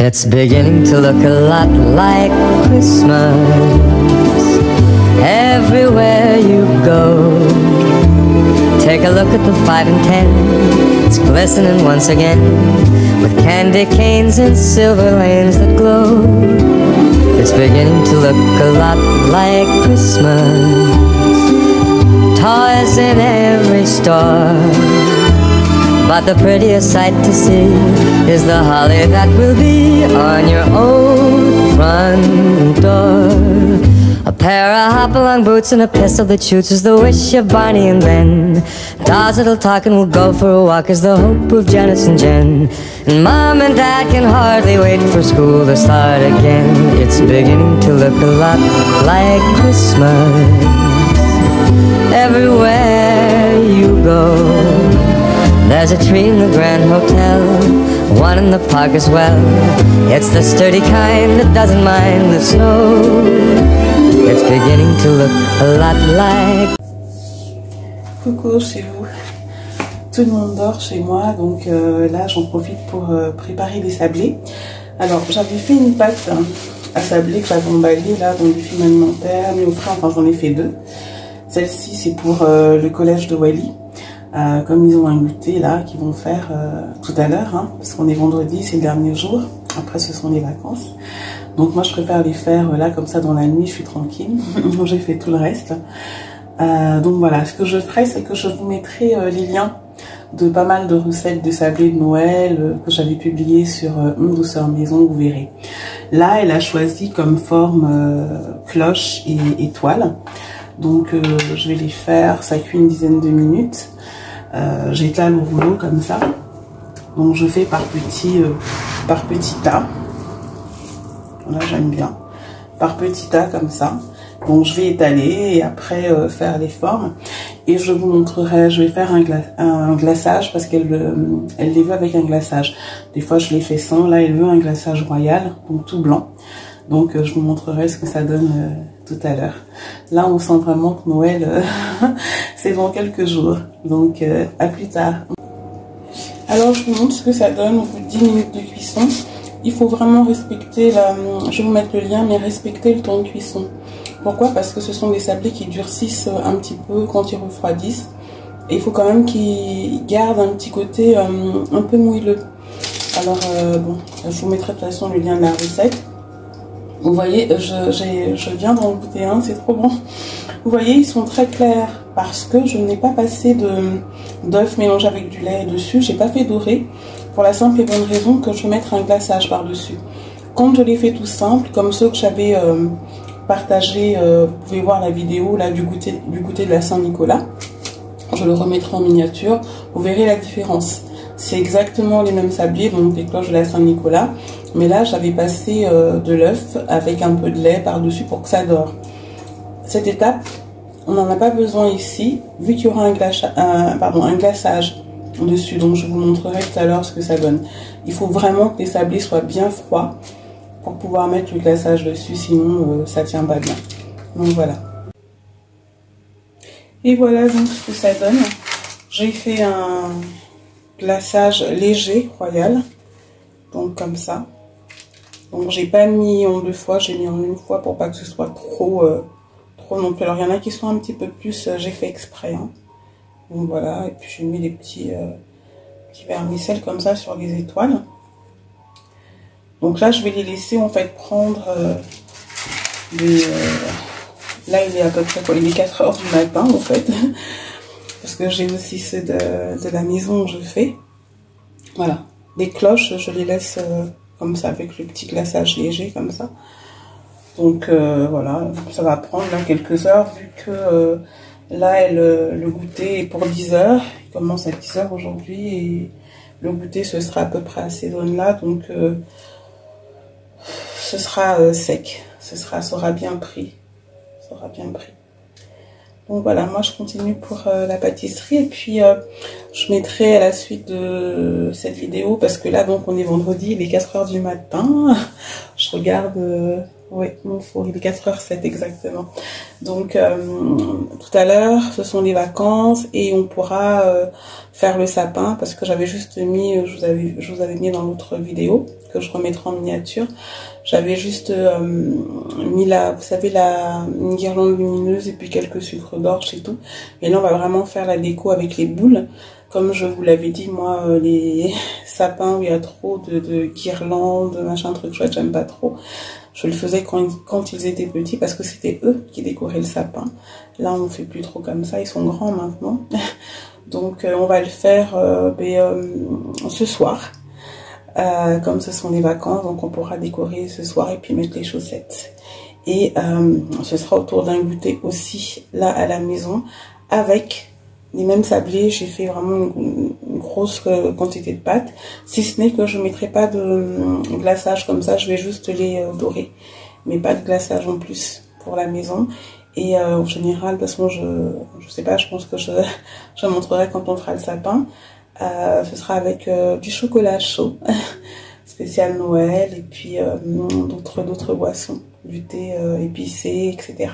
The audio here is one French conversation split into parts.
It's beginning to look a lot like Christmas everywhere you go. Take a look at the 5 and 10. It's glistening once again with candy canes and silver lanes that glow. It's beginning to look a lot like Christmas. Toys in every store, but the prettiest sight to see is the holly that will be on your own front door. A pair of hop-along boots and a pistol that shoots is the wish of Barney and Ben. Dolls that'll talk and we'll go for a walk is the hope of Janice and Jen. And Mom and Dad can hardly wait for school to start again. It's beginning to look a lot like Christmas everywhere you go. There's a tree in the Grand Hotel, one in the park as well. It's the sturdy kind that doesn't mind the snow. It's beginning to look a lot like... Coucou chez vous. Tout le monde dort chez moi, donc là j'en profite pour préparer les sablés. Alors j'avais fait une pâte à sablé que j'avais emballée là dans du film alimentaire, mis au frais, enfin j'en ai fait 2. Celle-ci c'est pour le collège de Wally. Comme ils ont un goûter là qu'ils vont faire tout à l'heure, hein, parce qu'on est vendredi, c'est le dernier jour. Après ce sont les vacances. Donc moi je préfère les faire là comme ça dans la nuit, je suis tranquille. J'ai fait tout le reste. Donc voilà, ce que je ferai, c'est que je vous mettrai les liens de pas mal de recettes de sablés de Noël que j'avais publié sur Une douceur maison, vous verrez. Là elle a choisi comme forme cloche et étoile. Donc je vais les faire, ça cuit une dizaine de minutes. J'étale au rouleau comme ça. Donc je fais par petits tas. Là j'aime bien. Par petits tas comme ça. Donc je vais étaler et après faire les formes. Et je vous montrerai, je vais faire un glaçage parce qu'elle les veut avec un glaçage. Des fois je les fais sans, là elle veut un glaçage royal, donc tout blanc. Donc je vous montrerai ce que ça donne tout à l'heure. Là on sent vraiment que Noël c'est dans quelques jours. Donc à plus tard. Alors je vous montre ce que ça donne au bout de 10 minutes de cuisson. Il faut vraiment respecter je vais vous mettre le lien, mais respecter le temps de cuisson. Pourquoi? Parce que ce sont des sablés qui durcissent un petit peu quand ils refroidissent. Et il faut quand même qu'ils gardent un petit côté un peu moelleux. Alors bon, je vous mettrai de toute façon le lien de la recette. Vous voyez, je viens d'en goûter un, c'est trop bon. Vous voyez, ils sont très clairs parce que je n'ai pas passé d'œuf mélangé avec du lait dessus. J'ai pas fait dorer pour la simple et bonne raison que je vais mettre un glaçage par-dessus. Quand je l'ai fait tout simple, comme ceux que j'avais partagé, vous pouvez voir la vidéo là du goûter de la Saint-Nicolas. Je le remettrai en miniature, vous verrez la différence. C'est exactement les mêmes sabliers, donc des cloches de la Saint-Nicolas. Mais là, j'avais passé de l'œuf avec un peu de lait par-dessus pour que ça dore. Cette étape, on n'en a pas besoin ici, vu qu'il y aura un glaçage dessus. Donc, je vous montrerai tout à l'heure ce que ça donne. Il faut vraiment que les sablés soient bien froids pour pouvoir mettre le glaçage dessus, sinon ça tient pas bien. Donc, voilà. Et voilà donc ce que ça donne. J'ai fait un glaçage léger, royal. Donc comme ça. Donc j'ai pas mis en 2 fois, j'ai mis en 1 fois pour pas que ce soit trop non plus. Alors il y en a qui sont un petit peu plus, j'ai fait exprès. Hein. Donc voilà, et puis j'ai mis des petits vermicelles comme ça sur les étoiles. Donc là je vais les laisser en fait prendre là il est à peu près quoi, il est 4 h du matin en fait. Parce que j'ai aussi ceux de la maison où je fais. Voilà. Les cloches, je les laisse comme ça, avec le petit glaçage léger, comme ça. Donc voilà, ça va prendre là quelques heures, vu que là, le goûter est pour 10 h. Il commence à 10 h aujourd'hui, et le goûter, ce sera à peu près à ces zones-là. Donc ce sera sec, ça aura bien pris. Ça aura bien pris. Donc voilà, moi je continue pour la pâtisserie, et puis je mettrai à la suite de cette vidéo, parce que là donc on est vendredi, il est 4 h du matin, je Je regarde, oui, mon four, il est 4h07 exactement. Donc tout à l'heure, ce sont les vacances et on pourra faire le sapin parce que j'avais juste mis, je vous avais mis dans l'autre vidéo que je remettrai en miniature. J'avais juste mis vous savez, une guirlande lumineuse et puis quelques sucres d'orge et tout. Et là, on va vraiment faire la déco avec les boules. Comme je vous l'avais dit, moi, les sapins où il y a trop de guirlandes, machin, truc chouette, j'aime pas trop. Je le faisais quand ils étaient petits parce que c'était eux qui décoraient le sapin. Là, on fait plus trop comme ça, ils sont grands maintenant. Donc, on va le faire ce soir. Comme ce sont les vacances, donc on pourra décorer ce soir et puis mettre les chaussettes. Et ce sera autour d'un goûter aussi, là, à la maison, avec les mêmes sablés. J'ai fait vraiment une grosse quantité de pâtes, si ce n'est que je ne mettrai pas de glaçage comme ça, je vais juste les dorer, mais pas de glaçage en plus pour la maison. Et en général, de toute façon, je sais pas, je pense que je montrerai quand on fera le sapin. Ce sera avec du chocolat chaud, spécial Noël, et puis d'autres boissons, du thé épicé, etc.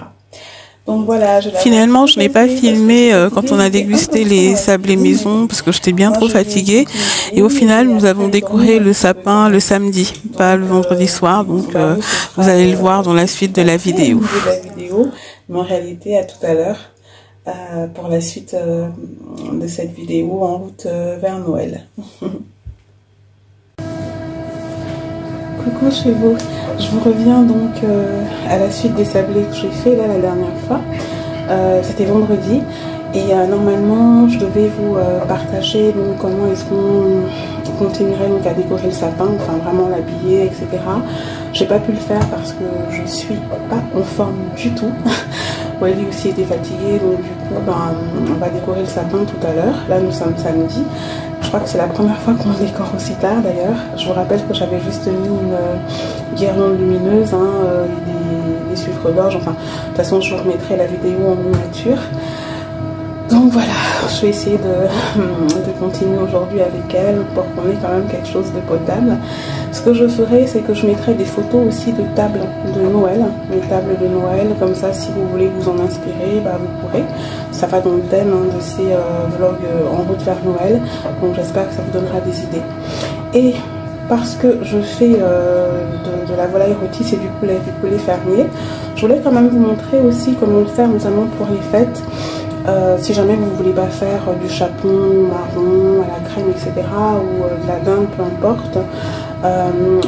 Donc voilà, finalement, je n'ai pas filmé quand on a dégusté les sablés maison parce que j'étais bien trop fatiguée. Et au final, nous avons décoré le sapin le samedi, pas le vendredi soir. Donc vous allez le voir dans la suite de la vidéo. Mais en réalité, à tout à l'heure pour la suite de cette vidéo en route vers Noël. Coucou chez vous, je vous reviens donc à la suite des sablés que j'ai fait là la dernière fois. C'était vendredi et normalement je devais vous partager donc comment est-ce qu'on continuerait donc à décorer le sapin, enfin vraiment l'habiller, etc. J'ai pas pu le faire parce que je suis pas en forme du tout. Wally aussi était fatigué, donc du coup on va décorer le sapin tout à l'heure. Là nous sommes samedi. Je crois que c'est la première fois qu'on décore aussi tard d'ailleurs. Je vous rappelle que j'avais juste mis une guirlande lumineuse, des sucres d'orge. Enfin, de toute façon, je vous remettrai la vidéo en miniature. Donc voilà, je vais essayer de continuer aujourd'hui avec elle pour qu'on ait quand même quelque chose de potable. Ce que je ferai, c'est que je mettrai des photos aussi de tables de Noël, les tables de Noël, comme ça si vous voulez vous en inspirer, vous pourrez. Ça va dans le thème de ces vlogs en route vers Noël, donc j'espère que ça vous donnera des idées. Et parce que je fais de la volaille rôtie et du poulet fermier, je voulais quand même vous montrer aussi comment le faire, notamment pour les fêtes. Si jamais vous ne voulez pas faire du chapon marron à la crème, etc. ou de la dinde, peu importe,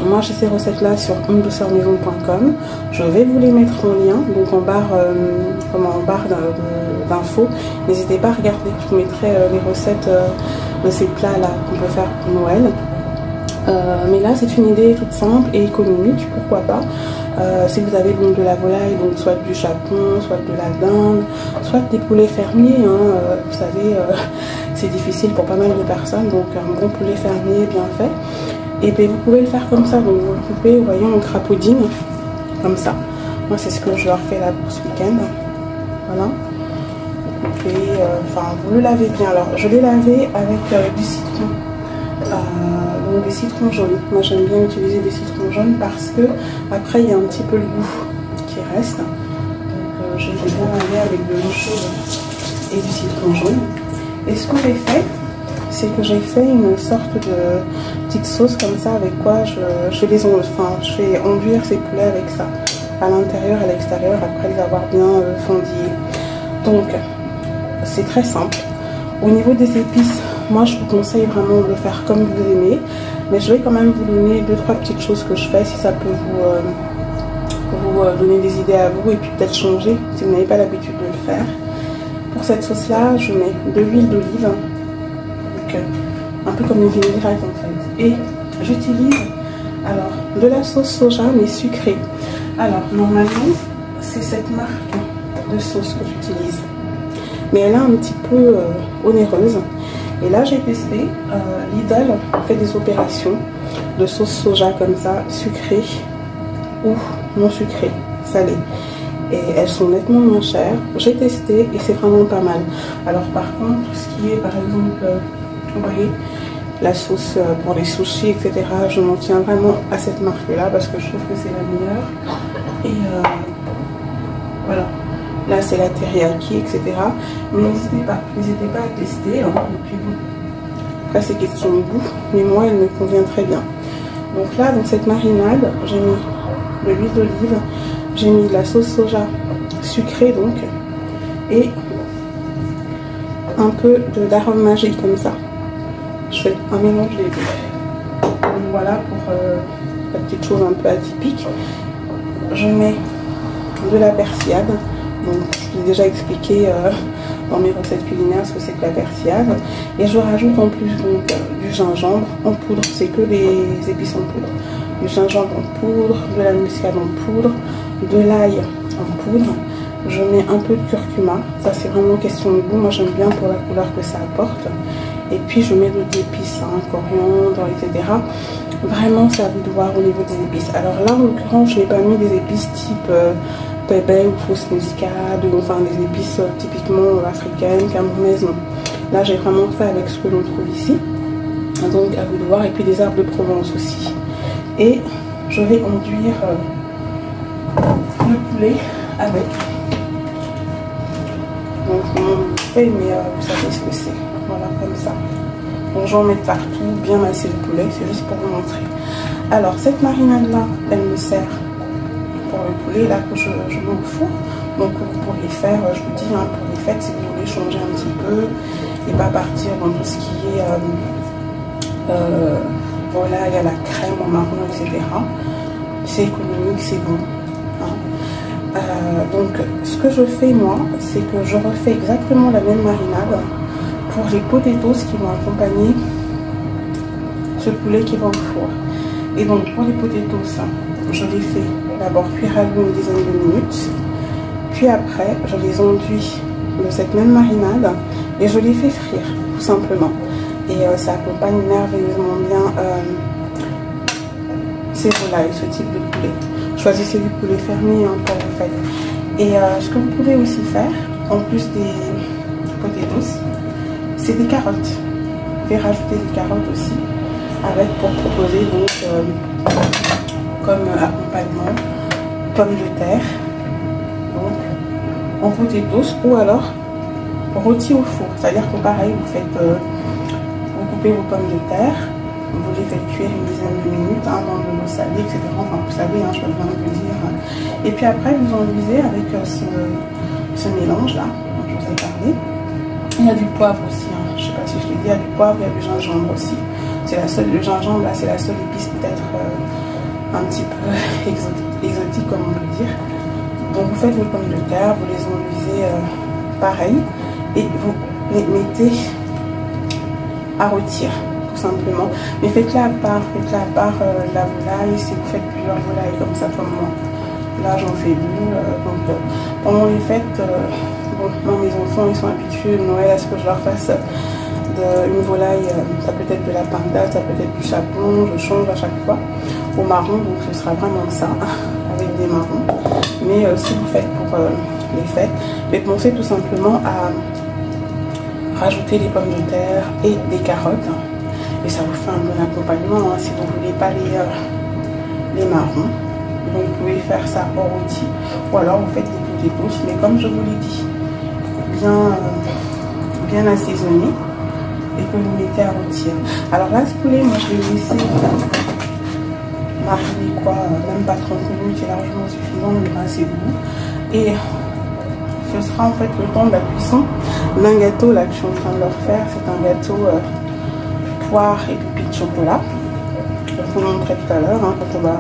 moi j'ai ces recettes là sur ondouceurmaison.com. Je vais vous les mettre en lien, donc en barre d'infos. N'hésitez pas à regarder, je vous mettrai les recettes de ces plats là qu'on peut faire pour Noël. Mais là c'est une idée toute simple et économique, pourquoi pas. Si vous avez donc de la volaille, donc soit du chapon, soit de la dinde, soit des poulets fermiers, vous savez, c'est difficile pour pas mal de personnes, donc un bon poulet fermier bien fait. Et puis vous pouvez le faire comme ça, donc vous le coupez, vous voyez, en crapaudine, comme ça. Moi c'est ce que je leur fais là pour ce week-end. Voilà. Vous coupez, vous le lavez bien. Alors je l'ai lavé avec du citron. Donc des citrons jaunes. Moi j'aime bien utiliser des citrons jaunes parce que après il y a un petit peu le goût qui reste. Donc je les ai bien lavés avec de l'eau chaude et du citron jaune. Et ce que j'ai fait, c'est que j'ai fait une sorte de petite sauce comme ça avec quoi je fais enduire ces poulets avec ça, à l'intérieur et à l'extérieur après les avoir bien fendillés. Donc c'est très simple. Au niveau des épices, moi je vous conseille vraiment de le faire comme vous aimez, mais je vais quand même vous donner 2-3 petites choses que je fais si ça peut vous donner des idées à vous et puis peut-être changer si vous n'avez pas l'habitude de le faire. Pour cette sauce là, je mets de l'huile d'olive, donc un peu comme une vinaigrette en fait, et j'utilise alors de la sauce soja mais sucrée. Alors normalement c'est cette marque de sauce que j'utilise, mais elle est un petit peu onéreuse. Et là j'ai testé, Lidl fait des opérations de sauce soja comme ça, sucrée ou non sucrée, salée. Et elles sont nettement moins chères. J'ai testé et c'est vraiment pas mal. Alors par contre, tout ce qui est par exemple, vous voyez, la sauce pour les sushis, etc. Je m'en tiens vraiment à cette marque-là parce que je trouve que c'est la meilleure. Et voilà. Là, c'est la teriyaki, etc. Mais n'hésitez pas à tester. Hein, et puis bon, après, c'est question de goût. Mais moi, elle me convient très bien. Donc là, dans cette marinade, j'ai mis de l'huile d'olive. J'ai mis de la sauce soja sucrée, donc. Et un peu d'arôme magique, comme ça. Je fais un mélange des deux. Donc voilà pour la petite chose un peu atypique. Je mets de la persillade. Donc, je l'ai déjà expliqué dans mes recettes culinaires ce que c'est que la persillade. Et je rajoute en plus donc, du gingembre en poudre. C'est que des épices en poudre. Du gingembre en poudre, de la muscade en poudre, de l'ail en poudre. Je mets un peu de curcuma. Ça, c'est vraiment question de goût. Moi, j'aime bien pour la couleur que ça apporte. Et puis, je mets d'autres épices, hein, coriandre, etc. Vraiment, c'est à vous de voir au niveau des épices. Alors là, en l'occurrence, je n'ai pas mis des épices type pépé ou fausse muscade, ou enfin des épices typiquement africaines, camerounaises. Non. Là, j'ai vraiment fait avec ce que l'on trouve ici. Donc, à vous de voir. Et puis, des herbes de Provence aussi. Et je vais enduire le poulet avec. Donc, on fait, mais vous savez ce que c'est. Voilà, comme ça. Donc, j'en mets partout, bien masser le poulet. C'est juste pour vous montrer. Alors, cette marinade-là, elle me sert pour le poulet, là, que je mets au four. Donc, vous pourriez faire, je vous dis, hein, pour les fêtes, si vous voulez changer un petit peu et pas partir dans tout ce qui est voilà, il y a la crème au marron, etc. C'est économique, c'est bon. Hein. Donc, ce que je fais, moi, c'est que je refais exactement la même marinade pour les potatoes qui vont accompagner ce poulet qui va au four. Et donc, pour les potatoes, je les fais d'abord cuire à l'eau une dizaine de minutes. Puis après, je les enduis de cette même marinade et je les fais frire, tout simplement. Et ça accompagne merveilleusement bien ces volailles, ce type de poulet. Choisissez du poulet fermier hein, pour vous faire. Et ce que vous pouvez aussi faire, en plus des potatoes, c'est des carottes. Vous pouvez rajouter des carottes aussi, avec pour proposer donc comme accompagnement pommes de terre, donc en potatoes ou alors rôti au four. C'est-à-dire que pareil, vous faites vous coupez vos pommes de terre, vous les faites cuire une dizaine de minutes hein, dans de l'eau salée, etc. Enfin, vous savez, hein, je peux bien vous dire. Et puis après, vous enduisez avec ce mélange-là, dont je vous ai parlé. Il y a du poivre aussi, hein. Je ne sais pas si je l'ai dit, il y a du poivre, il y a du gingembre aussi. C'est la seule, le gingembre, là, c'est la seule épice peut-être un petit peu exotique, comme on peut dire. Donc, vous faites vos pommes de terre, vous les enduisez pareil, et vous les mettez à rôtir, tout simplement. Mais faites-la à part, la volaille, si vous faites plusieurs volailles comme ça, comme moi. Là, j'en fais deux. Donc, pendant les fêtes, bon, moi, mes enfants, ils sont habitués de Noël à ce que je leur fasse une volaille. Ça peut être de la pindade, ça peut être du chapon. Je change à chaque fois au marron, donc ce sera vraiment ça, avec des marrons. Mais si vous faites pour les fêtes, pensez tout simplement à rajouter des pommes de terre et des carottes. Et ça vous fait un bon accompagnement hein, si vous ne voulez pas les marrons. Donc vous pouvez faire ça au rôti. Ou alors vous faites des potatoes. Mais comme je vous l'ai dit, bien assaisonné. Et que vous mettez à rôtir. Alors là, ce poulet, moi je vais laisser mariner quoi, même pas 30 minutes, c'est largement suffisant, il y aura assez de goût. Et ce sera en fait le temps de la cuisson d'un gâteau là que je suis en train de leur faire. C'est un gâteau poire et pupille de chocolat. Je vous montrerai tout à l'heure hein, quand on va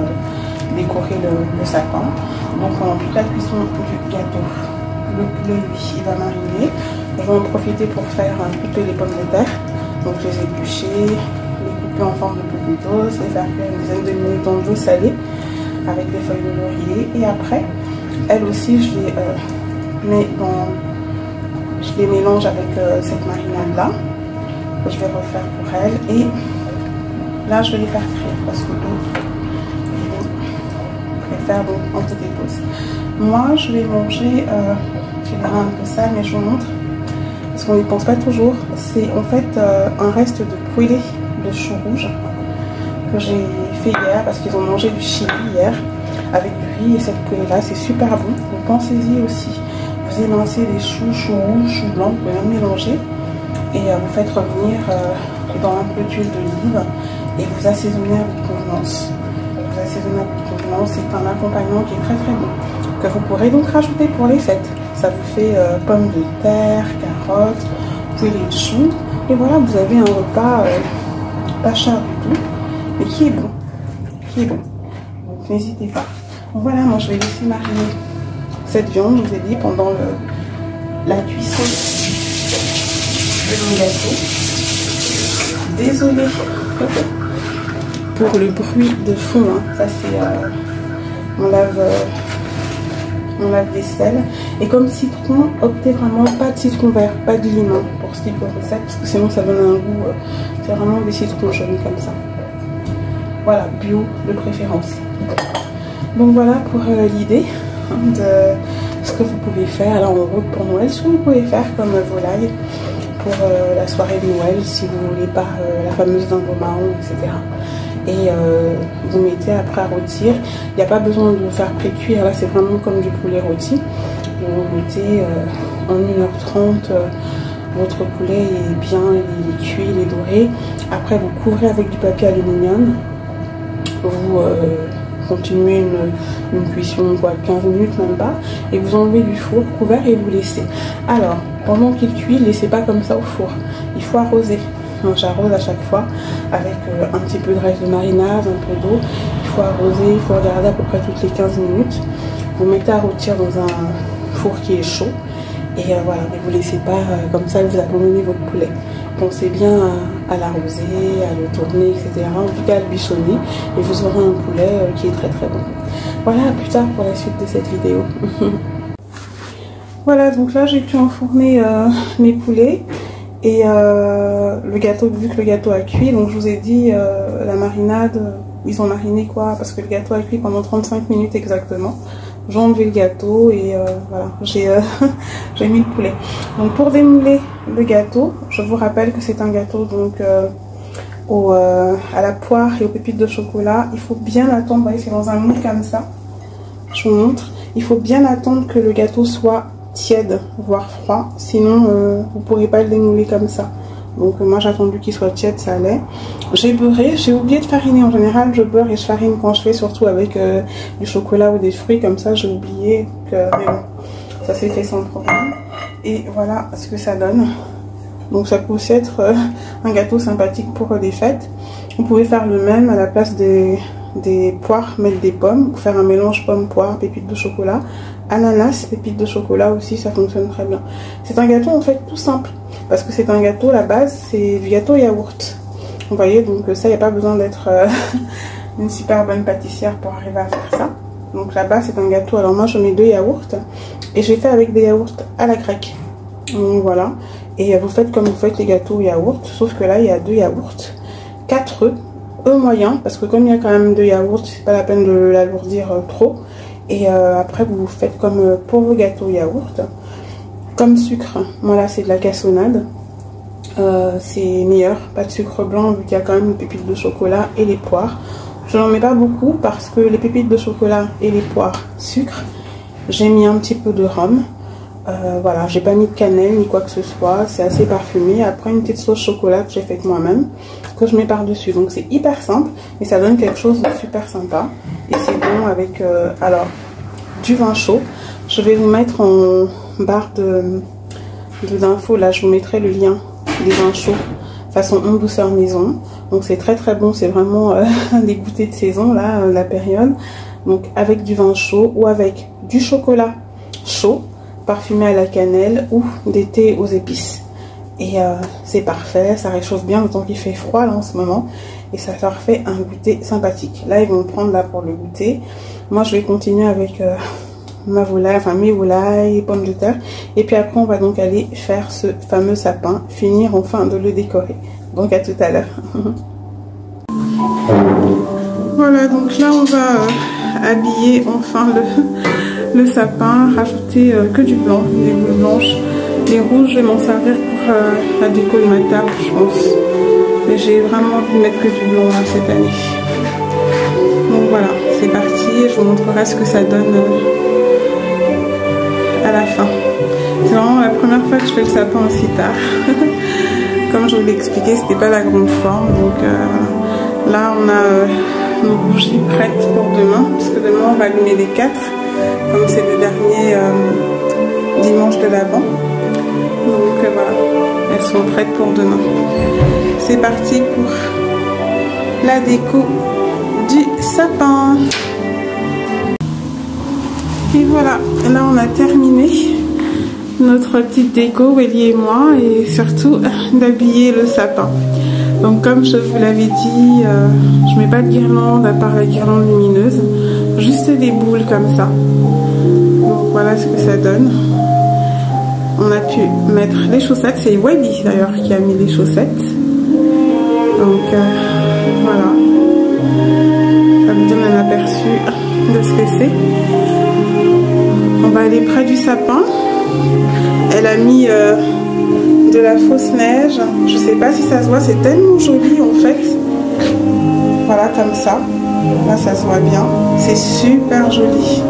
décorer le sapin. Donc pendant toute la cuisson du gâteau, le poulet lui il va mariner. Je vais en profiter pour faire couper les pommes de terre. Donc les éplucher, les couper en forme de potatoes, les faire cuire une dizaine de minutes dans de l'eau salée avec des feuilles de laurier. Et après, elles aussi, je les mélange avec cette marinade là que je vais refaire pour elles. Et là, je vais les faire frire parce que je vais faire donc en potatoes. Moi, je vais manger, je vais un peu ça, mais je vous montre. Parce qu'on n'y pense pas toujours, c'est en fait un reste de poulet de chou rouge que j'ai fait hier parce qu'ils ont mangé du chili hier avec du riz et cette poêlée là c'est super bon. Donc pensez-y aussi, vous émincez des choux, choux rouges, choux blancs, vous pouvez même mélanger et vous faites revenir dans un peu d'huile d'olive et vous assaisonnez à votre convenance. Vous assaisonnez à votre convenance, c'est un accompagnement qui est très très bon que vous pourrez donc rajouter pour les fêtes. Ça vous fait pommes de terre, carottes, poêlée de choux et voilà, vous avez un repas pas cher du tout mais qui est bon, donc n'hésitez pas. Donc voilà, moi je vais laisser mariner cette viande, je vous ai dit, pendant la cuisson de mon gâteau. Désolée pour le bruit de fond, hein. Ça c'est mon lave-vaisselle. Et comme citron, optez vraiment pas de citron vert, pas de limon pour ce type de recette, parce que sinon ça donne un goût, c'est vraiment des citrons jaunes comme ça. Voilà, bio de préférence. Donc voilà pour l'idée de ce que vous pouvez faire là en route pour Noël, ce que vous pouvez faire comme volaille pour la soirée de Noël, si vous voulez pas la fameuse dinde au marron, etc. Et vous mettez après à rôtir. Il n'y a pas besoin de faire pré-cuire, là c'est vraiment comme du poulet rôti. Vous mettez en 1h30 votre poulet est bien, il est cuit, il est doré. Après vous couvrez avec du papier aluminium. Vous continuez une cuisson quoi, 15 minutes même pas, et vous enlevez du four couvert et vous laissez. Alors pendant qu'il cuit, laissez pas comme ça au four, il faut arroser. Donc j'arrose à chaque fois avec un petit peu de reste de marinade, un peu d'eau. Il faut arroser, il faut regarder à peu près toutes les 15 minutes. Vous mettez à rôtir dans un four qui est chaud et voilà, ne vous laissez pas comme ça, vous abandonnez votre poulet. Pensez bien à l'arroser, à le tourner, etc. En tout cas à le bichonner et vous aurez un poulet qui est très très bon. Voilà, à plus tard pour la suite de cette vidéo. Voilà, donc là j'ai pu enfourner mes poulets et le gâteau, vu que le gâteau a cuit, donc je vous ai dit la marinade, ils ont mariné quoi, parce que le gâteau a cuit pendant 35 minutes exactement. J'ai enlevé le gâteau et voilà, j'ai mis le poulet. Donc pour démouler le gâteau, je vous rappelle que c'est un gâteau donc à la poire et aux pépites de chocolat. Il faut bien attendre, vous voyez c'est dans un moule comme ça, je vous montre. Il faut bien attendre que le gâteau soit tiède, voire froid, sinon vous ne pourrez pas le démouler comme ça. Donc moi j'ai attendu qu'il soit tiède, ça allait. J'ai beurré, j'ai oublié de fariner. En général je beurre et je farine quand je fais, surtout avec du chocolat ou des fruits comme ça, j'ai oublié que... Mais bon, ça s'est fait sans problème. Et voilà ce que ça donne. Donc ça peut aussi être un gâteau sympathique pour des fêtes. Vous pouvez faire le même à la place des poires, mettre des pommes, faire un mélange pomme-poire, pépites de chocolat, ananas, pépites de chocolat aussi, ça fonctionne très bien. C'est un gâteau en fait tout simple, parce que c'est un gâteau, la base c'est du gâteau yaourt. Vous voyez, donc ça, il n'y a pas besoin d'être une super bonne pâtissière pour arriver à faire ça. Donc la base c'est un gâteau, alors moi je mets 2 yaourts, et j'ai fait avec des yaourts à la grecque. Donc voilà, et vous faites comme vous faites les gâteaux yaourt, sauf que là il y a 2 yaourts, 4 œufs moyens, parce que comme il y a quand même 2 yaourts, c'est pas la peine de l'alourdir trop. Et après vous faites comme pour vos gâteaux yaourt. Comme sucre, moi là c'est de la cassonade, c'est meilleur, pas de sucre blanc vu qu'il y a quand même les pépites de chocolat et les poires. Je n'en mets pas beaucoup parce que les pépites de chocolat et les poires sucre, j'ai mis un petit peu de rhum. Voilà, j'ai pas mis de cannelle ni quoi que ce soit, c'est assez parfumé. Après une petite sauce chocolat que j'ai faite moi-même, que je mets par dessus. Donc c'est hyper simple, mais ça donne quelque chose de super sympa. Et c'est bon avec alors du vin chaud. Je vais vous mettre en barre d'infos, là je vous mettrai le lien des vins chauds façon on douceur maison. Donc c'est très très bon, c'est vraiment des goûters de saison là, la période. Donc avec du vin chaud ou avec du chocolat chaud parfumé à la cannelle ou des thés aux épices. Et c'est parfait, ça réchauffe bien, d'autant qu'il fait froid là en ce moment. Et ça leur fait un goûter sympathique. Là ils vont prendre là pour le goûter. Moi je vais continuer avec ma volaille, enfin mes volailles, pommes de terre. Et puis après on va donc aller faire ce fameux sapin, finir enfin de le décorer. Donc à tout à l'heure. Voilà, donc là on va habiller enfin le sapin, rajouter que du blanc, des boules blanches. Les rouges je vais m'en servir pour la déco de ma table je pense. Et j'ai vraiment envie de mettre que du blanc là, cette année. Donc voilà, c'est parti. Je vous montrerai ce que ça donne à la fin. C'est vraiment la première fois que je fais le sapin aussi tard. Comme je vous l'ai expliqué, c'était pas la grande forme. Donc là, on a nos bougies prêtes pour demain. Parce que demain, on va allumer les 4. Comme c'est le dernier dimanche de l'Avent. Donc voilà, elles sont prêtes pour demain. C'est parti pour la déco du sapin. Et voilà, là on a terminé notre petite déco, Welly et moi, et surtout d'habiller le sapin. Donc comme je vous l'avais dit, je mets pas de guirlande à part la guirlande lumineuse, juste des boules comme ça. Donc voilà ce que ça donne. On a pu mettre les chaussettes, c'est Welly d'ailleurs qui a mis les chaussettes. Donc voilà, ça vous donne un aperçu de ce que c'est. On va aller près du sapin. Elle a mis de la fausse neige. Je sais pas si ça se voit, c'est tellement joli en fait. Voilà, comme ça. Là, ça se voit bien. C'est super joli.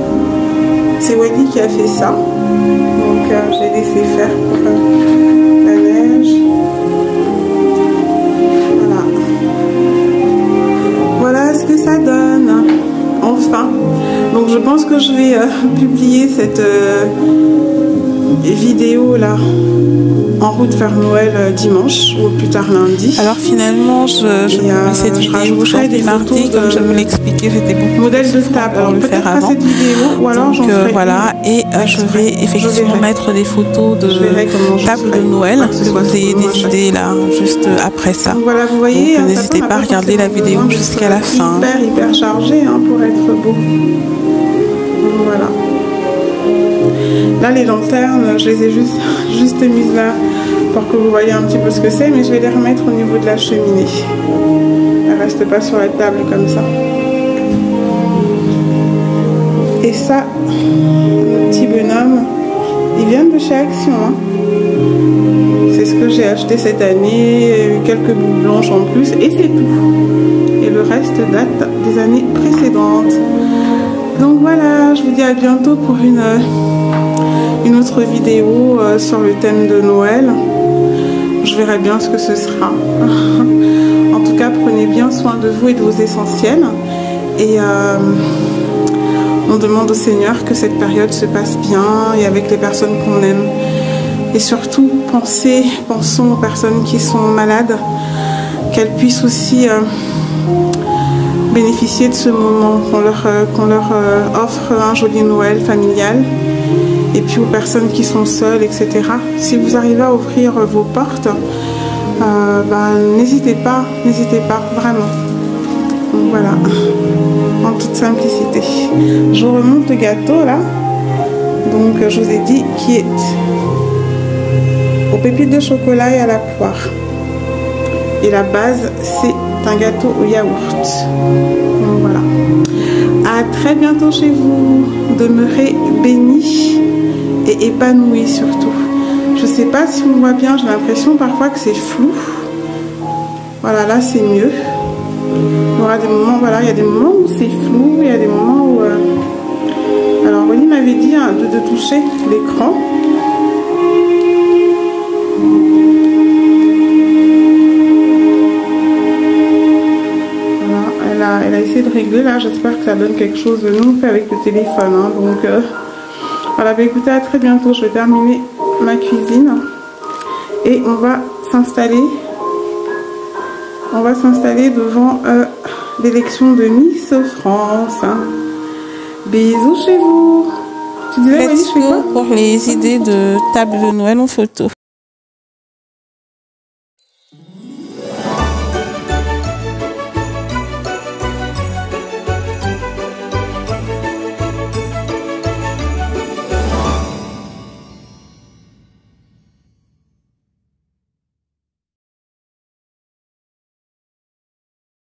C'est Welly qui a fait ça. Donc, j'ai laissé faire pour la neige. Voilà. Voilà ce que ça donne. Enfin. Donc, je pense que je vais publier cette vidéo là en route vers Noël dimanche ou plus tard lundi. Alors finalement je cette vidéo janvier mardi comme je vous l'expliquais, j'étais beaucoup modèle de table pour le faire avant cette vidéo, ou alors donc voilà, et je vais effectivement mettre des photos de table de Noël, que vous ayez des idées là juste après ça. Donc voilà, vous voyez, n'hésitez pas à regarder la vidéo jusqu'à la fin. Hyper chargé hein, pour être beau. Donc voilà. Là les lanternes, je les ai juste mises là pour que vous voyez un petit peu ce que c'est, mais je vais les remettre au niveau de la cheminée. Elles ne restent pas sur la table comme ça. Et ça, le petit bonhomme, ils viennent de chez Action. Hein. C'est ce que j'ai acheté cette année, quelques boules blanches en plus, et c'est tout. Et le reste date des années précédentes. Donc voilà, je vous dis à bientôt pour une autre vidéo sur le thème de Noël. Je verrai bien ce que ce sera. En tout cas, prenez bien soin de vous et de vos essentiels. Et on demande au Seigneur que cette période se passe bien et avec les personnes qu'on aime. Et surtout, pensons aux personnes qui sont malades, qu'elles puissent aussi bénéficier de ce moment, qu'on leur offre un joli Noël familial. Et puis aux personnes qui sont seules, etc. Si vous arrivez à ouvrir vos portes, n'hésitez pas, vraiment. Donc voilà, en toute simplicité. Je vous remonte le gâteau là. Donc je vous ai dit qui est aux pépites de chocolat et à la poire. Et la base, c'est un gâteau au yaourt. Donc voilà. À très bientôt chez vous. Demeurez bénis et épanoui surtout. Je sais pas si on voit bien, j'ai l'impression parfois que c'est flou. Voilà, là c'est mieux. Il y aura des moments, voilà, il y a des moments où c'est flou, il y a des moments où... Alors Welly m'avait dit hein, de toucher l'écran. Voilà, elle a essayé de régler là, j'espère que ça donne quelque chose. Nous on fait avec le téléphone, hein, donc... Voilà, bah écoutez, à très bientôt. Je vais terminer ma cuisine et on va s'installer devant l'élection de Miss France. Bisous chez vous. Tu disais, Let's go pour les idées de table de Noël en photo.